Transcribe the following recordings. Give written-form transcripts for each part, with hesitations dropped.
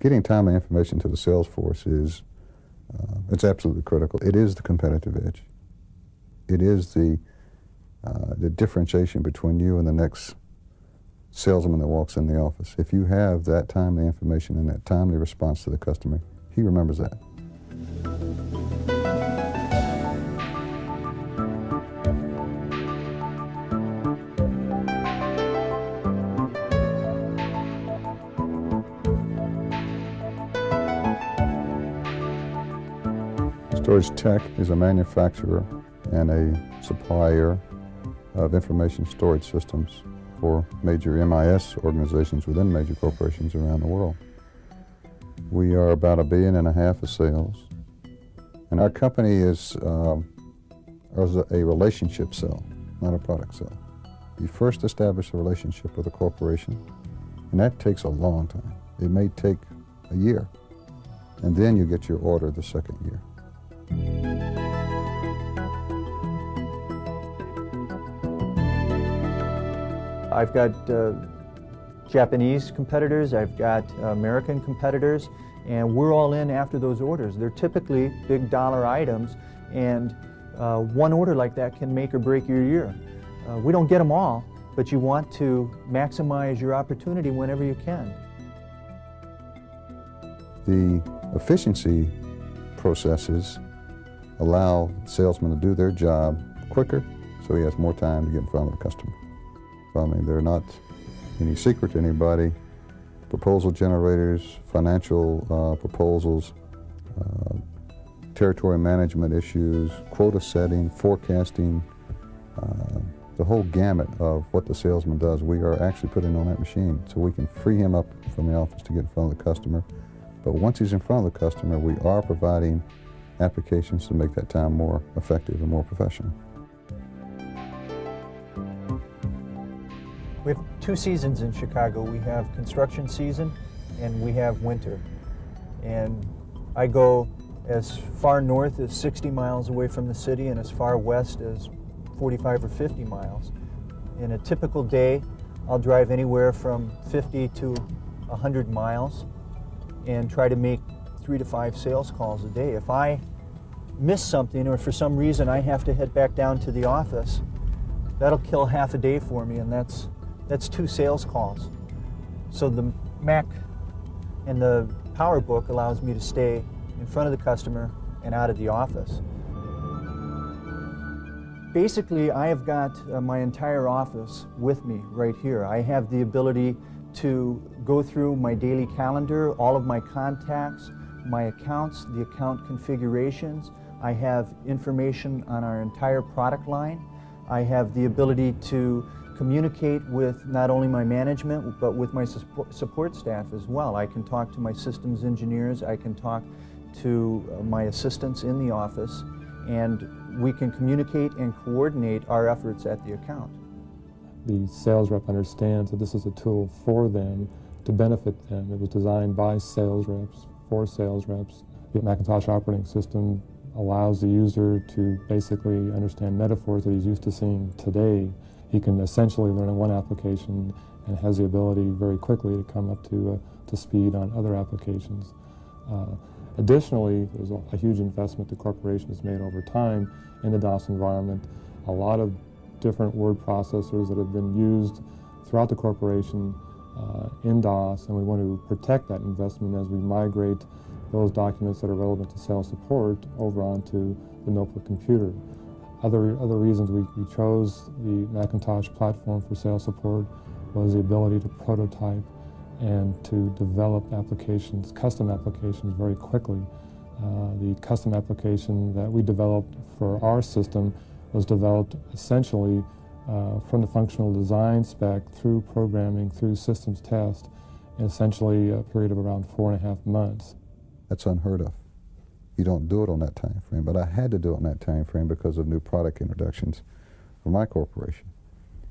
Getting timely information to the sales force is it's absolutely critical. It is the competitive edge. It is the differentiation between you and the next salesman that walks in the office. If you have that timely information and that timely response to the customer, he remembers that. Storage Tech is a manufacturer and a supplier of information storage systems for major MIS organizations within major corporations around the world. We are about $1.5 billion of sales, and our company is a relationship sell, not a product sell. You first establish a relationship with a corporation, and that takes a long time. It may take a year, and then you get your order the second year. I've got Japanese competitors, I've got American competitors, and we're all in after those orders. They're typically big dollar items, and one order like that can make or break your year. We don't get them all, but you want to maximize your opportunity whenever you can. The efficiency processes allow salesmen to do their job quicker, so he has more time to get in front of the customer. I mean, they're not any secret to anybody. Proposal generators, financial proposals, territory management issues, quota setting, forecasting, the whole gamut of what the salesman does, we are actually putting on that machine so we can free him up from the office to get in front of the customer. But once he's in front of the customer, we are providing applications to make that time more effective and more professional. We have two seasons in Chicago. We have construction season and we have winter. And I go as far north as 60 miles away from the city and as far west as 45 or 50 miles. In a typical day, I'll drive anywhere from 50 to 100 miles and try to make 3 to 5 sales calls a day. If I miss something or for some reason I have to head back down to the office, that'll kill half a day for me, and that's 2 sales calls. So the Mac and the PowerBook allows me to stay in front of the customer and out of the office. Basically, I have got my entire office with me right here. I have the ability to go through my daily calendar, all of my contacts, my accounts, the account configurations. I have information on our entire product line. I have the ability to communicate with not only my management, but with my support staff as well. I can talk to my systems engineers, I can talk to my assistants in the office, and we can communicate and coordinate our efforts at the account. The sales rep understands that this is a tool for them to benefit them. It was designed by sales reps, for sales reps. The Macintosh operating system allows the user to basically understand metaphors that he's used to seeing today. He can essentially learn one application and has the ability very quickly to come up to speed on other applications. Additionally, there's a huge investment the corporation has made over time in the DOS environment. A lot of different word processors that have been used throughout the corporation in DOS, and we want to protect that investment as we migrate those documents that are relevant to sales support over onto the notebook computer. Other reasons we chose the Macintosh platform for sales support was the ability to prototype and to develop applications, custom applications, very quickly. The custom application that we developed for our system was developed essentially from the functional design spec through programming, through systems test, in essentially a period of around 4.5 months. That's unheard of. You don't do it on that time frame, but I had to do it on that time frame because of new product introductions for my corporation.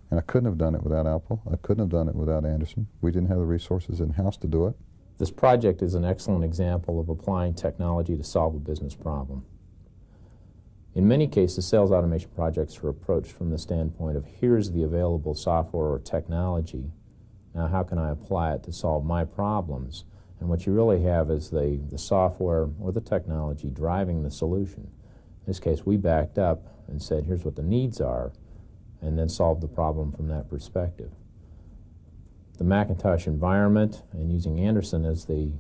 And I couldn't have done it without Apple. I couldn't have done it without Anderson. We didn't have the resources in-house to do it. This project is an excellent example of applying technology to solve a business problem. In many cases, sales automation projects are approached from the standpoint of here's the available software or technology. Now how can I apply it to solve my problems? And what you really have is the software or the technology driving the solution. In this case, we backed up and said, here's what the needs are, and then solved the problem from that perspective. The Macintosh environment, and using Anderson as the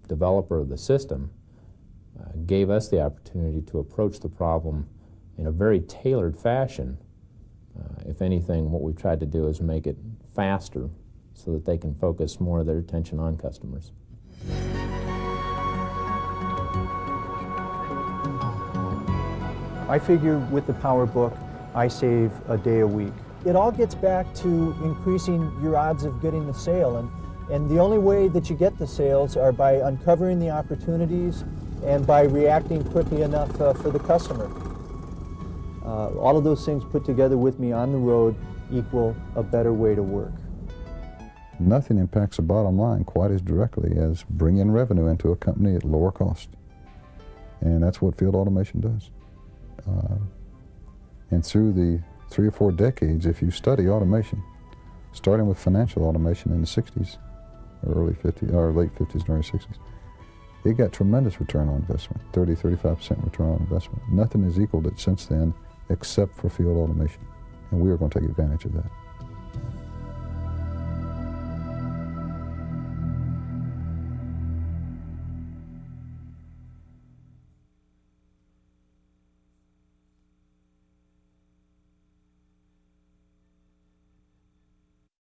developer of the system, gave us the opportunity to approach the problem in a very tailored fashion. If anything, what we've tried to do is make it faster so that they can focus more of their attention on customers. I figure with the PowerBook, I save a day a week. It all gets back to increasing your odds of getting the sale, and the only way that you get the sales are by uncovering the opportunities and by reacting quickly enough for the customer. All of those things put together with me on the road equal a better way to work. Nothing impacts the bottom line quite as directly as bringing revenue into a company at lower cost. And that's what field automation does. And through the 3 or 4 decades, if you study automation, starting with financial automation in the 60s, or early 50s, or late 50s and early 60s, it got tremendous return on investment, 30, 35% return on investment. Nothing has equaled it since then except for field automation. And we are going to take advantage of that.